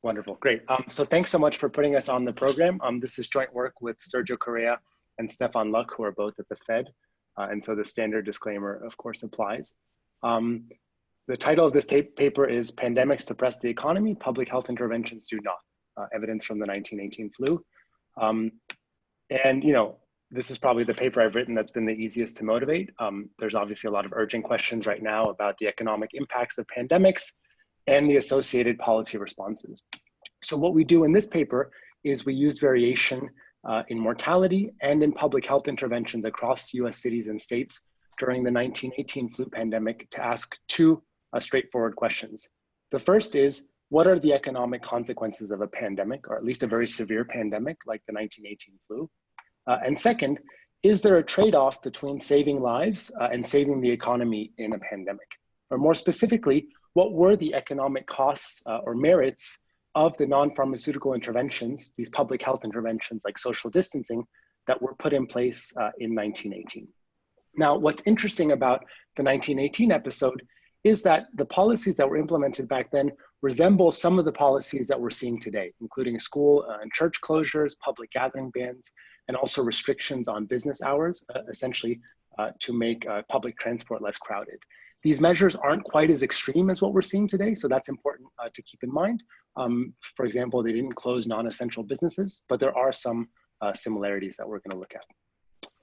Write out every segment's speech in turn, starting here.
Wonderful, great. So thanks so much for putting us on the program. This is joint work with Sergio Correia and Stephan, who are both at the Fed. And so the standard disclaimer, of course, applies. The title of this paper is Pandemics Depress the Economy, Public Health Interventions Do Not, Evidence from the 1918 Flu. And this is probably the paper I've written that's been the easiest to motivate. There's obviously a lot of urgent questions right now about the economic impacts of pandemics and the associated policy responses. So what we do in this paper is we use variation in mortality and in public health interventions across US cities and states during the 1918 flu pandemic to ask two straightforward questions. The first is, what are the economic consequences of a pandemic, or at least a very severe pandemic like the 1918 flu? And second, is there a trade-off between saving lives and saving the economy in a pandemic? Or more specifically, what were the economic costs or merits of the non-pharmaceutical interventions, these public health interventions like social distancing, that were put in place in 1918? Now, what's interesting about the 1918 episode is that the policies that were implemented back then resemble some of the policies that we're seeing today, including school and church closures, public gathering bans, and also restrictions on business hours, essentially to make public transport less crowded. These measures aren't quite as extreme as what we're seeing today, so that's important to keep in mind. For example, they didn't close non-essential businesses, but there are some similarities that we're going to look at.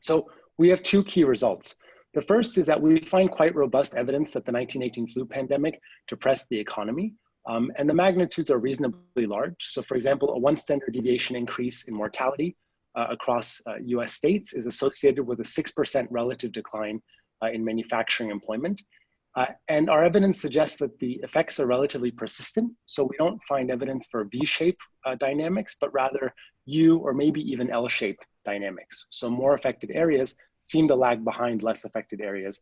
So we have two key results. The first is that we find quite robust evidence that the 1918 flu pandemic depressed the economy, and the magnitudes are reasonably large. So for example, a 1 standard deviation increase in mortality across US states is associated with a 6% relative decline in manufacturing employment. And our evidence suggests that the effects are relatively persistent. So we don't find evidence for V-shaped dynamics, but rather U or maybe even L-shaped dynamics. So more affected areas seem to lag behind less affected areas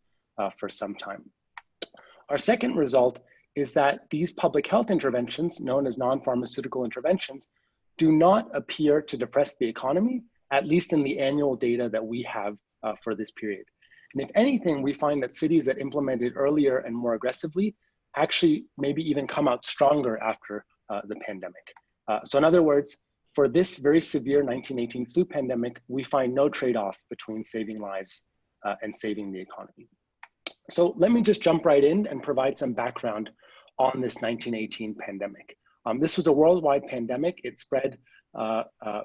for some time. Our second result is that these public health interventions, known as non-pharmaceutical interventions, do not appear to depress the economy, at least in the annual data that we have for this period. And if anything, we find that cities that implemented earlier and more aggressively actually maybe even come out stronger after the pandemic. So in other words, for this very severe 1918 flu pandemic, we find no trade-off between saving lives and saving the economy. So let me just jump right in and provide some background on this 1918 pandemic. This was a worldwide pandemic. It spread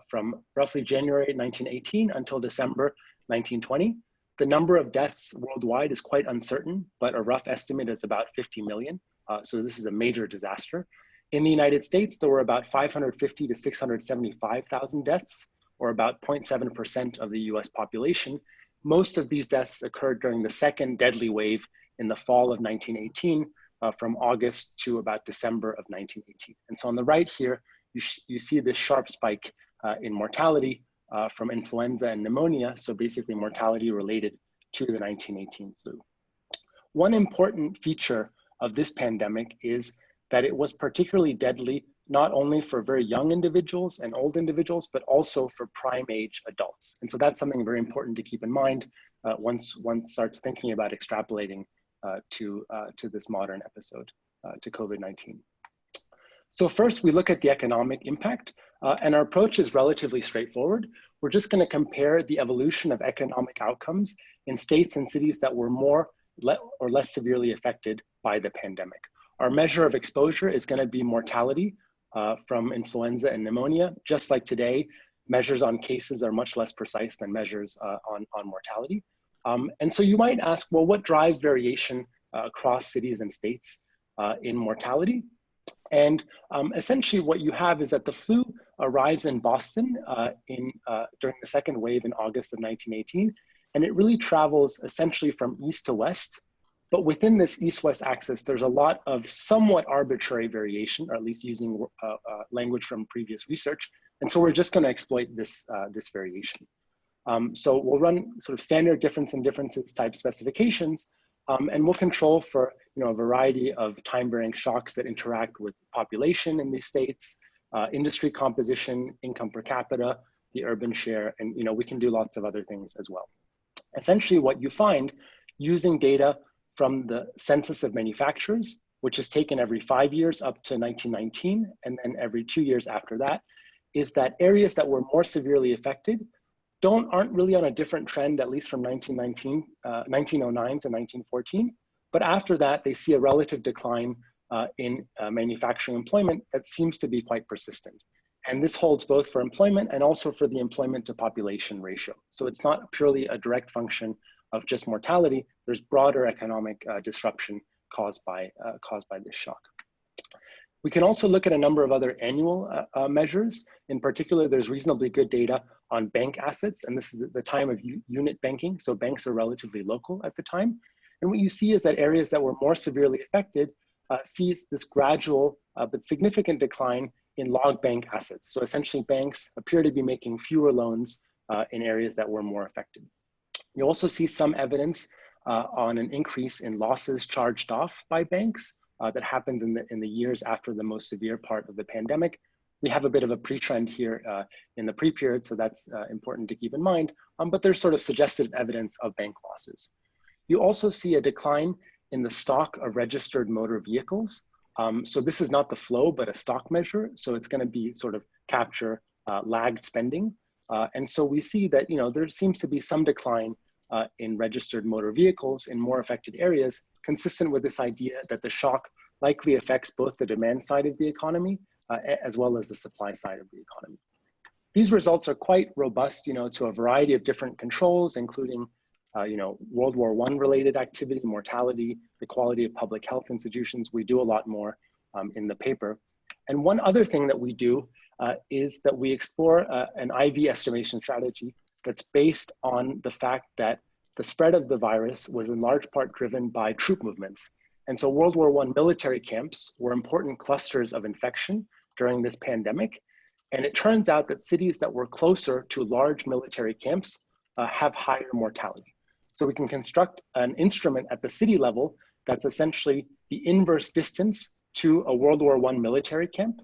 from roughly January 1918 until December 1920. The number of deaths worldwide is quite uncertain, but a rough estimate is about 50 million. So this is a major disaster. In the United States, there were about 550 to 675,000 deaths, or about 0.7% of the US population. Most of these deaths occurred during the second deadly wave in the fall of 1918, from August to about December of 1918. And so on the right here, you see this sharp spike in mortality from influenza and pneumonia, so basically mortality related to the 1918 flu. One important feature of this pandemic is that it was particularly deadly not only for very young individuals and old individuals, but also for prime age adults. And so that's something very important to keep in mind once one starts thinking about extrapolating to this modern episode, to COVID-19. So first, we look at the economic impact, and our approach is relatively straightforward. We're just going to compare the evolution of economic outcomes in states and cities that were more or less severely affected by the pandemic. Our measure of exposure is going to be mortality from influenza and pneumonia. Just like today, measures on cases are much less precise than measures on mortality. And so you might ask, well, what drives variation across cities and states in mortality? And essentially what you have is that the flu arrives in Boston during the second wave in August of 1918, and it really travels essentially from east to west. But within this east-west axis, there's a lot of somewhat arbitrary variation, or at least using language from previous research. And so we're just going to exploit this variation. So we'll run sort of standard difference and differences type specifications, and we'll control for a variety of time-varying shocks that interact with population in these states, industry composition, income per capita, the urban share, and we can do lots of other things as well. Essentially, what you find using data from the census of manufacturers, which is taken every 5 years up to 1919, and then every 2 years after that, is that areas that were more severely affected aren't really on a different trend, at least from 1909 to 1914. But after that, they see a relative decline in manufacturing employment that seems to be quite persistent. And this holds both for employment and also for the employment to population ratio. So it's not purely a direct function of just mortality. There's broader economic disruption caused by this shock. We can also look at a number of other annual measures. In particular, there's reasonably good data on bank assets, and this is at the time of unit banking, so banks are relatively local at the time. And what you see is that areas that were more severely affected sees this gradual but significant decline in log bank assets. So essentially, banks appear to be making fewer loans in areas that were more affected. You also see some evidence on an increase in losses charged off by banks that happens in the years after the most severe part of the pandemic. We have a bit of a pre-trend here in the pre-period, so that's important to keep in mind, but there's sort of suggested evidence of bank losses. You also see a decline in the stock of registered motor vehicles. So this is not the flow, but a stock measure. So it's going to be sort of capture lagged spending. And so we see that, there seems to be some decline in registered motor vehicles in more affected areas, consistent with this idea that the shock likely affects both the demand side of the economy as well as the supply side of the economy. These results are quite robust, to a variety of different controls, including World War I related activity, mortality, the quality of public health institutions. We do a lot more in the paper. And one other thing that we do is that we explore an IV estimation strategy that's based on the fact that the spread of the virus was in large part driven by troop movements. And so World War I military camps were important clusters of infection during this pandemic. And it turns out that cities that were closer to large military camps have higher mortality. So we can construct an instrument at the city level that's essentially the inverse distance to a World War I military camp,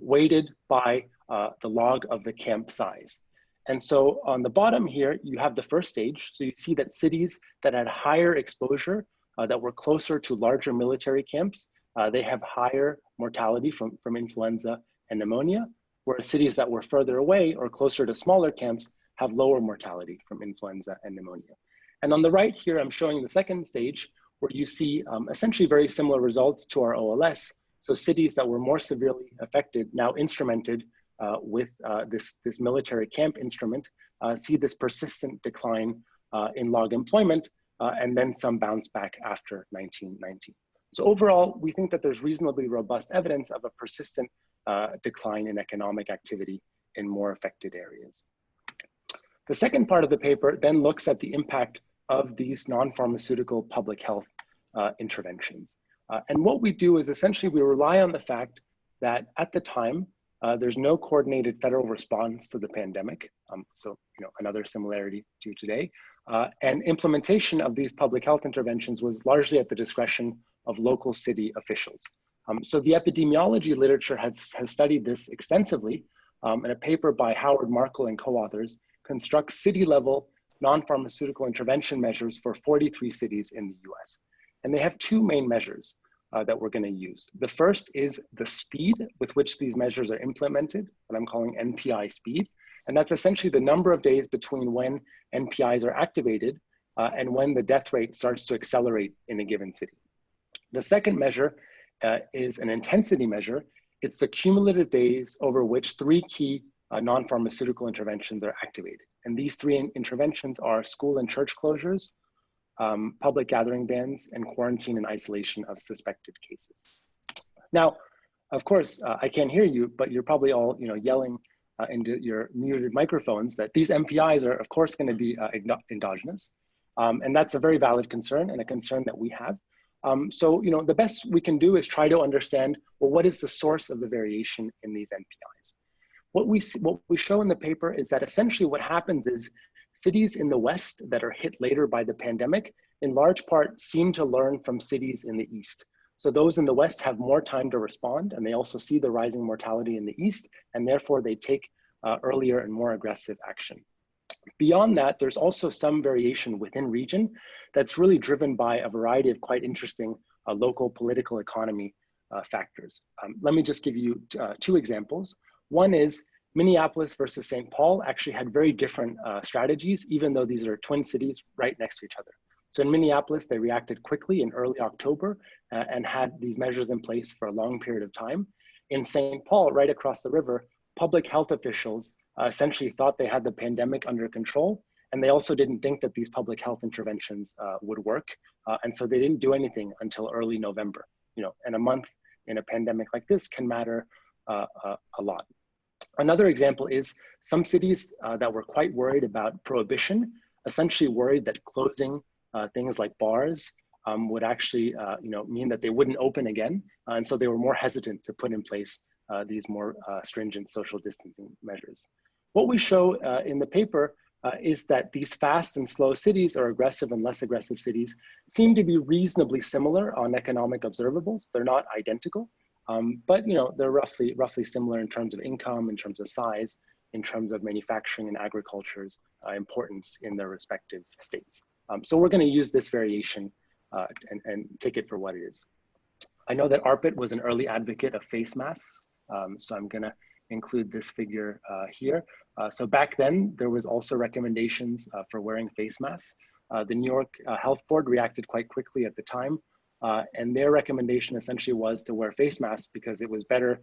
weighted by the log of the camp size. And so on the bottom here, you have the first stage. So you see that cities that had higher exposure, that were closer to larger military camps, they have higher mortality from influenza and pneumonia, whereas cities that were further away or closer to smaller camps have lower mortality from influenza and pneumonia. And on the right here, I'm showing the second stage where you see essentially very similar results to our OLS. So cities that were more severely affected, now instrumented with this military camp instrument, see this persistent decline in log employment and then some bounce back after 1990. So overall, we think that there's reasonably robust evidence of a persistent decline in economic activity in more affected areas. The second part of the paper then looks at the impact of these non-pharmaceutical public health interventions. And what we do is essentially we rely on the fact that at the time, there's no coordinated federal response to the pandemic. So, another similarity to today. And implementation of these public health interventions was largely at the discretion of local city officials. So the epidemiology literature has studied this extensively, and a paper by Howard Markle and co-authors constructs city-level non-pharmaceutical intervention measures for 43 cities in the US. And they have two main measures that we're going to use. The first is the speed with which these measures are implemented, what I'm calling NPI speed. And that's essentially the number of days between when NPIs are activated and when the death rate starts to accelerate in a given city. The second measure is an intensity measure. It's the cumulative days over which three key non-pharmaceutical interventions are activated. And these three interventions are school and church closures, public gathering bans, and quarantine and isolation of suspected cases. Now, of course, I can't hear you, but you're probably all yelling into your muted microphones that these NPIs are, of course, going to be endogenous. And that's a very valid concern and a concern that we have. So, the best we can do is try to understand, well, what is the source of the variation in these NPIs? What we show in the paper is that essentially what happens is cities in the West that are hit later by the pandemic, in large part, seem to learn from cities in the East. So those in the West have more time to respond, and they also see the rising mortality in the East, and therefore they take earlier and more aggressive action. Beyond that, there's also some variation within region that's really driven by a variety of quite interesting local political economy factors. Let me just give you two examples. One is Minneapolis versus St. Paul actually had very different strategies, even though these are twin cities right next to each other. So in Minneapolis, they reacted quickly in early October and had these measures in place for a long period of time. In St. Paul, right across the river, public health officials essentially thought they had the pandemic under control, and they also didn't think that these public health interventions would work, and so they didn't do anything until early November. And a month in a pandemic like this can matter a lot. Another example is some cities that were quite worried about prohibition, essentially worried that closing things like bars would actually mean that they wouldn't open again. And so they were more hesitant to put in place these more stringent social distancing measures. What we show in the paper is that these fast and slow cities or aggressive and less aggressive cities seem to be reasonably similar on economic observables. They're not identical, but they're roughly similar in terms of income, in terms of size, in terms of manufacturing and agriculture's importance in their respective states. So we're going to use this variation and take it for what it is. I know that ARPIT was an early advocate of face masks, so I'm going to include this figure here. So back then, there was also recommendations for wearing face masks. The New York Health Board reacted quite quickly at the time, and their recommendation essentially was to wear face masks because it was better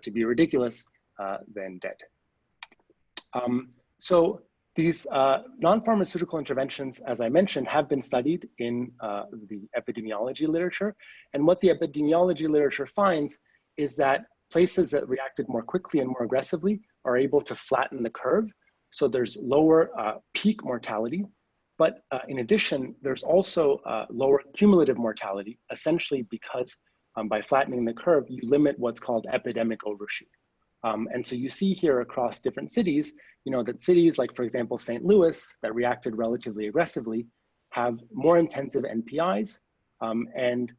to be ridiculous than dead. So these non-pharmaceutical interventions, as I mentioned, have been studied in the epidemiology literature. And what the epidemiology literature finds is that places that reacted more quickly and more aggressively are able to flatten the curve. So there's lower peak mortality, but in addition, there's also lower cumulative mortality, essentially because by flattening the curve, you limit what's called epidemic overshoot. And so you see here across different cities, that cities like, for example, St. Louis that reacted relatively aggressively have more intensive NPIs and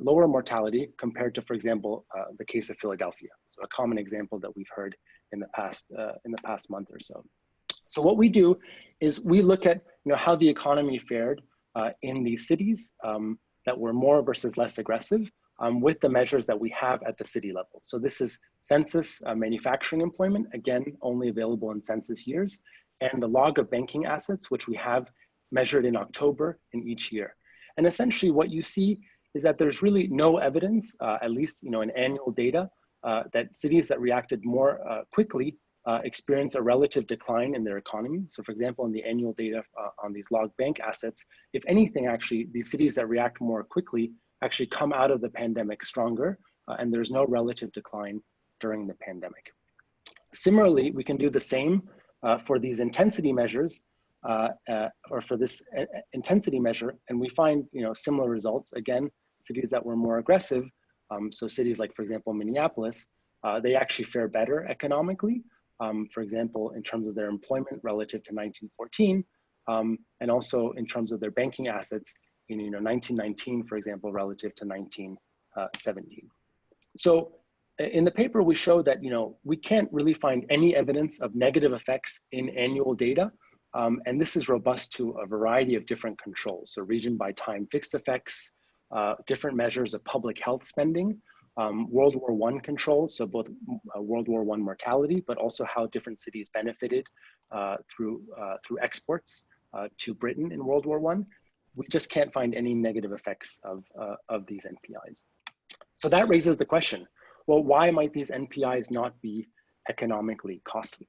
lower mortality compared to, for example, the case of Philadelphia. So a common example that we've heard in the past month or so. So what we do is we look at how the economy fared in these cities that were more versus less aggressive with the measures that we have at the city level. So this is census manufacturing employment, again, only available in census years, and the log of banking assets, which we have measured in October in each year. And essentially what you see is that there's really no evidence, at least in annual data, that cities that reacted more quickly experience a relative decline in their economy. So for example, in the annual data on these log bank assets, if anything, actually, these cities that react more quickly actually come out of the pandemic stronger, and there's no relative decline during the pandemic. Similarly, we can do the same for these intensity measures, or for this intensity measure, and we find similar results. Again, cities that were more aggressive, so cities like, for example, Minneapolis, they actually fare better economically, for example, in terms of their employment relative to 1914, and also in terms of their banking assets in 1919, for example, relative to 1917. So in the paper, we show that we can't really find any evidence of negative effects in annual data, and this is robust to a variety of different controls. So region by time fixed effects, different measures of public health spending, World War I controls, so both World War I mortality, but also how different cities benefited through exports to Britain in World War I. We just can't find any negative effects of these NPIs. So that raises the question, well, why might these NPIs not be economically costly?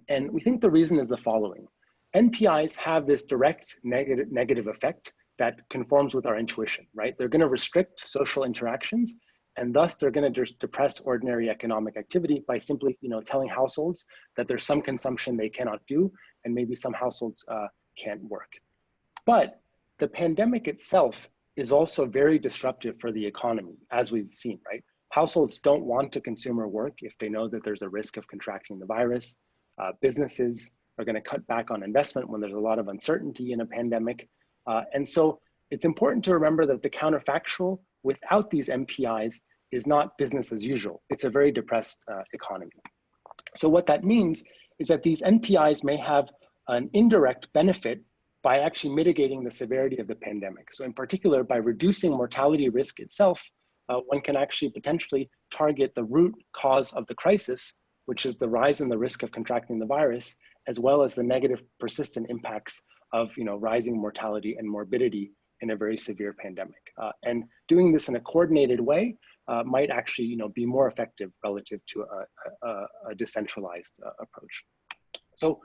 And we think the reason is the following. NPIs have this direct negative effect that conforms with our intuition, right? They're gonna restrict social interactions, and thus they're gonna depress ordinary economic activity by simply telling households that there's some consumption they cannot do, and maybe some households can't work. But the pandemic itself is also very disruptive for the economy, as we've seen, right? Households don't want to consume or work if they know that there's a risk of contracting the virus. Businesses are going to cut back on investment when there's a lot of uncertainty in a pandemic. And so it's important to remember that the counterfactual without these NPIs is not business as usual. It's a very depressed economy. So what that means is that these NPIs may have an indirect benefit by actually mitigating the severity of the pandemic. So in particular, by reducing mortality risk itself, one can actually potentially target the root cause of the crisis, which is the rise in the risk of contracting the virus, as well as the negative persistent impacts of rising mortality and morbidity in a very severe pandemic. And doing this in a coordinated way might actually be more effective relative to a decentralized approach. So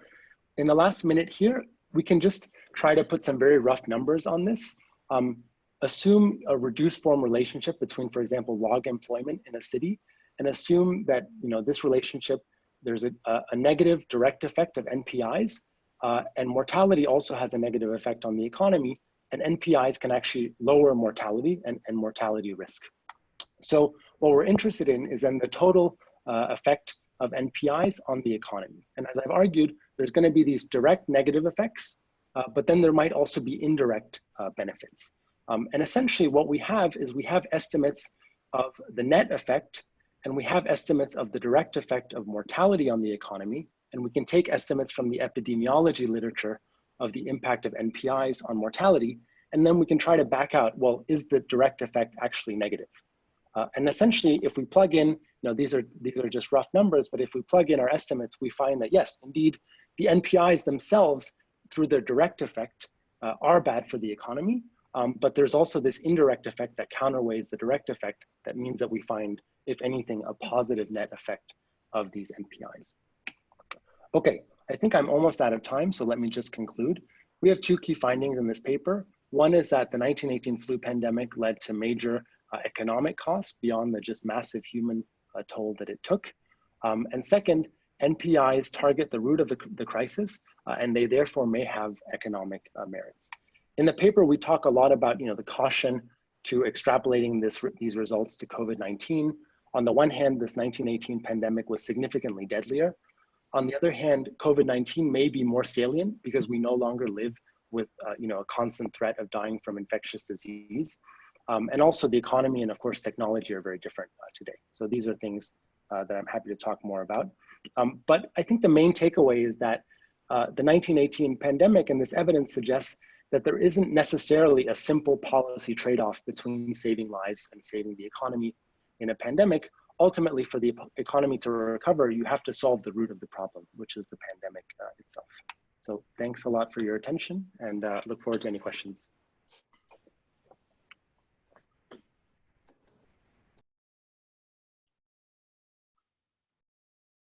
in the last minute here, we can just try to put some very rough numbers on this. Assume a reduced form relationship between, for example, log employment in a city, and assume that this relationship, there's a negative direct effect of NPIs, and mortality also has a negative effect on the economy, and NPIs can actually lower mortality and mortality risk. So what we're interested in is then the total effect of NPIs on the economy. And as I've argued, there's going to be these direct negative effects, but then there might also be indirect benefits. And essentially what we have is we have estimates of the net effect, and we have estimates of the direct effect of mortality on the economy, and we can take estimates from the epidemiology literature of the impact of NPIs on mortality, and then we can try to back out, well, is the direct effect actually negative? And essentially, if we plug in, these are just rough numbers, but if we plug in our estimates, we find that yes, indeed, the NPIs themselves, through their direct effect, are bad for the economy. But there's also this indirect effect that counterweighs the direct effect. That means that we find, if anything, a positive net effect of these NPIs. Okay, I think I'm almost out of time, so let me just conclude. We have two key findings in this paper. One is that the 1918 flu pandemic led to major economic costs beyond the just massive human toll that it took. And second, NPIs target the root of the crisis, and they therefore may have economic merits. In the paper, we talk a lot about the caution to extrapolating these results to COVID-19. On the one hand, this 1918 pandemic was significantly deadlier. On the other hand, COVID-19 may be more salient because we no longer live with a constant threat of dying from infectious disease. And also the economy and of course technology are very different today. So these are things that I'm happy to talk more about. But I think the main takeaway is that the 1918 pandemic and this evidence suggests that there isn't necessarily a simple policy trade-off between saving lives and saving the economy in a pandemic. Ultimately, for the economy to recover, you have to solve the root of the problem, which is the pandemic itself. So thanks a lot for your attention, and look forward to any questions.